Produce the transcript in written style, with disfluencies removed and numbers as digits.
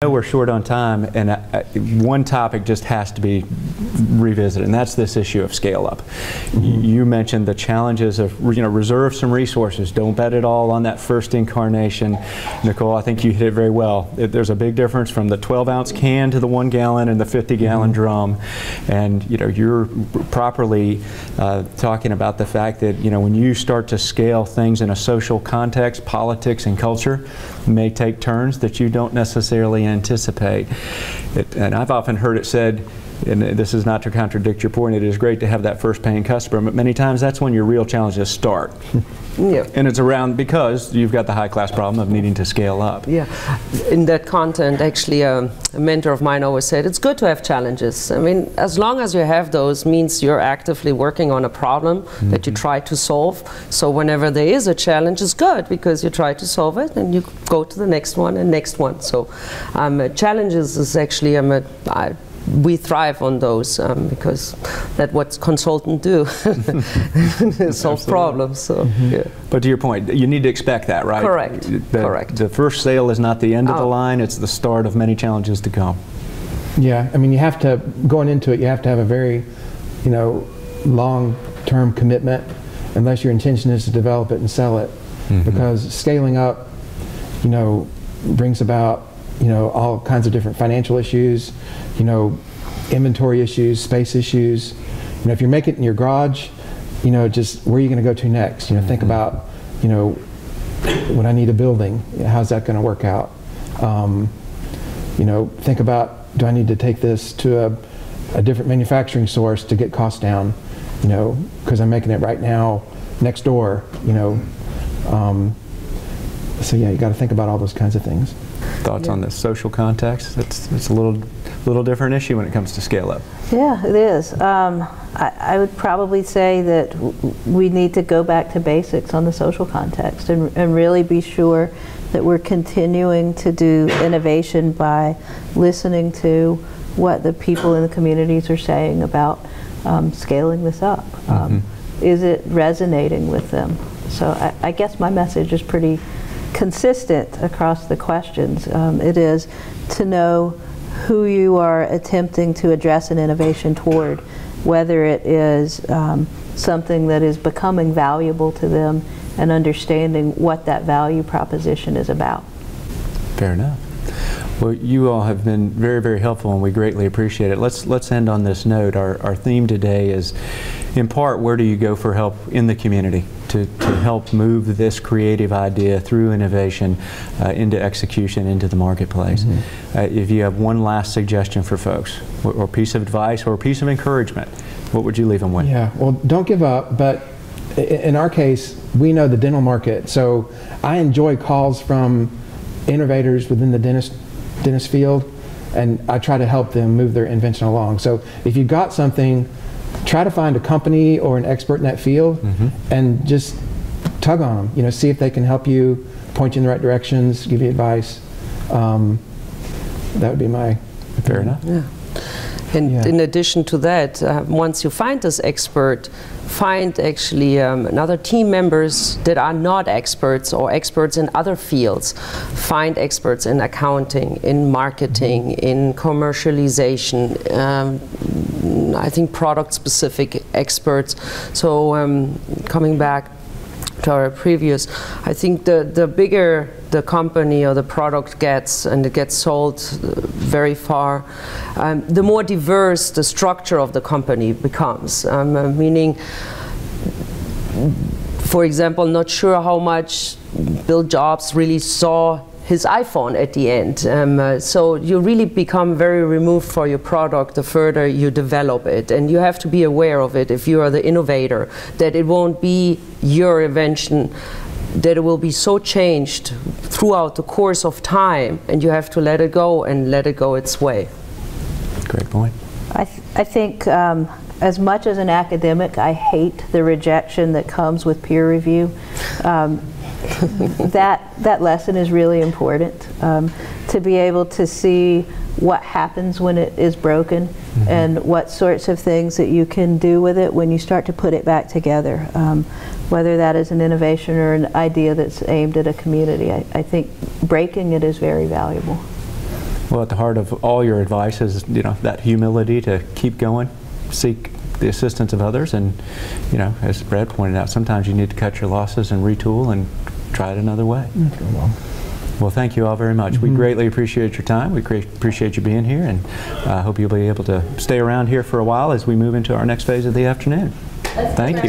I know we're short on time, and one topic just has to be revisited, and that's this issue of scale up. You mentioned the challenges of, reserve some resources. Don't bet it all on that first incarnation. Nicole, I think you hit it very well. There's a big difference from the 12-ounce can to the 1 gallon and the 50-gallon drum, and you're properly talking about the fact that when you start to scale things in a social context, politics and culture may take turns that you don't necessarily anticipate. And I've often heard it said, and this is not to contradict your point, it is great to have that first paying customer, but many times that's when your real challenges start. Yeah. And it's around because you've got the high class problem of needing to scale up. Yeah. In that content, actually, a mentor of mine always said, it's good to have challenges. I mean, as long as you have those, means you're actively working on a problem that you try to solve. So whenever there is a challenge, it's good because you try to solve it and you go to the next one and next one. So challenges is actually, we thrive on those because that's what consultants do, solve problems. So, yeah. But to your point, you need to expect that, right? Correct. Correct. The first sale is not the end of the line, it's the start of many challenges to come. Yeah, I mean, you have to, going into it, you have to have a very, long-term commitment, unless your intention is to develop it and sell it. Because scaling up, brings about all kinds of different financial issues, inventory issues, space issues. If you're making it in your garage, just where are you going to go to next? Think about, when I need a building, how's that going to work out? Think about, do I need to take this to a different manufacturing source to get costs down? Because I'm making it right now next door. So yeah, you got to think about all those kinds of things. Thoughts on the social context? It's a little different issue when it comes to scale up. Yeah, it is. I would probably say that we need to go back to basics on the social context and really be sure that we're continuing to do innovation by listening to what the people in the communities are saying about scaling this up. Is it resonating with them? So I guess my message is pretty consistent across the questions. It is to know who you are attempting to address an innovation toward, whether it is something that is becoming valuable to them and understanding what that value proposition is about. Fair enough. Well, you all have been very, very helpful, and we greatly appreciate it. Let's end on this note. Our theme today is, in part, where do you go for help in the community to help move this creative idea through innovation into execution, into the marketplace? If you have one last suggestion for folks, or piece of advice, or a piece of encouragement, what would you leave them with? Yeah, well, don't give up, but in our case, we know the dental market, so I enjoy calls from innovators within the dentist field, and I try to help them move their invention along. So if you've got something, try to find a company or an expert in that field and just tug on them, see if they can help you, point you in the right directions, give you advice. That would be my opinion. Fair enough. Yeah. And in addition to that, once you find this expert, find actually other team members that are not experts or experts in other fields. Find experts in accounting, in marketing, in commercialization, I think product-specific experts. So coming back to our previous, I think the bigger the company or the product gets, and it gets sold very far, the more diverse the structure of the company becomes. Meaning, for example, not sure how much Bill Jobs really saw his iPhone at the end. So you really become very removed for your product the further you develop it. And you have to be aware of it if you are the innovator, that it won't be your invention, that it will be so changed throughout the course of time, and you have to let it go and let it go its way. Great point. I think as much as an academic, I hate the rejection that comes with peer review. That lesson is really important, to be able to see what happens when it is broken and what sorts of things that you can do with it when you start to put it back together, whether that is an innovation or an idea that's aimed at a community. I think breaking it is very valuable. Well, at the heart of all your advice is, that humility to keep going, seek the assistance of others, and, as Brad pointed out, sometimes you need to cut your losses and retool and try it another way. Well, thank you all very much. We greatly appreciate your time. We appreciate you being here, and I hope you'll be able to stay around here for a while as we move into our next phase of the afternoon. Thank you.